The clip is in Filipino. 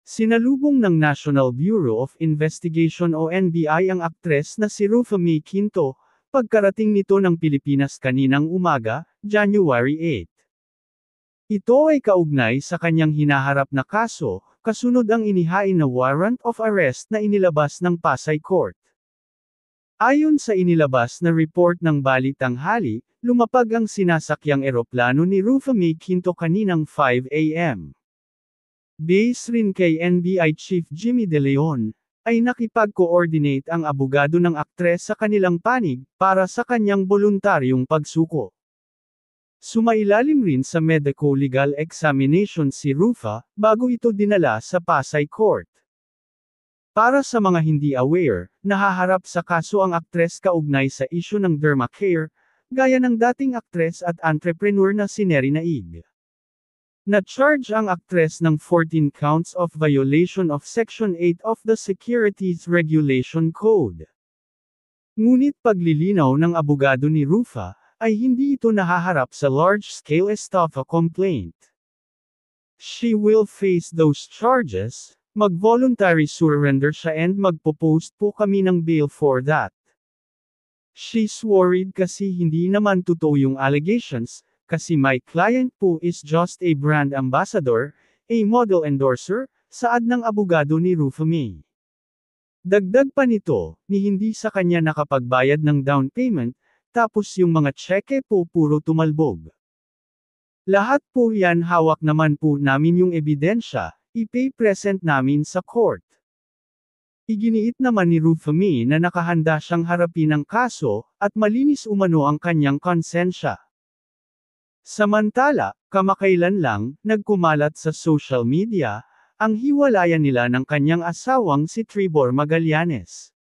Sinalubong ng National Bureau of Investigation o NBI ang aktres na si Rufa May Quinto, pagkarating nito ng Pilipinas kaninang umaga, January 8. Ito ay kaugnay sa kanyang hinaharap na kaso, kasunod ang inihain na warrant of arrest na inilabas ng Pasay Court. Ayon sa inilabas na report ng Balitanghali, lumapag ang sinasakyang eroplano ni Rufa May Quinto kaninang 5 a.m. Base rin kay NBI Chief Jimmy De Leon, ay nakipag-coordinate ang abogado ng aktres sa kanilang panig, para sa kanyang voluntaryong pagsuko. Sumailalim rin sa medico-legal examination si Rufa, bago ito dinala sa Pasay Court. Para sa mga hindi aware, nahaharap sa kaso ang aktres kaugnay sa isyu ng Dermacare, gaya ng dating aktres at entrepreneur na si Neri Naig. Na-charge ang aktres ng 14 counts of violation of Section 8 of the Securities Regulation Code. Ngunit paglilinaw ng abogado ni Rufa, ay hindi ito nahaharap sa large-scale estafa complaint. She will face those charges, mag-voluntary surrender siya and magpo-post po kami ng bail for that. She's worried kasi hindi naman totoo yung allegations, kasi my client po is just a brand ambassador, a model endorser, saad ng abogado ni Rufa May. Dagdag pa nito, ni hindi sa kanya nakapagbayad ng down payment, tapos yung mga tseke po puro tumalbog. Lahat po yan hawak naman po namin yung ebidensya, ipay-present namin sa court. Iginiit naman ni Rufa May na nakahanda siyang harapin ang kaso, at malinis umano ang kanyang konsensya. Samantala, kamakailan lang, nagkumalat sa social media, ang hiwalayan nila ng kanyang asawang si Tribor Magallanes.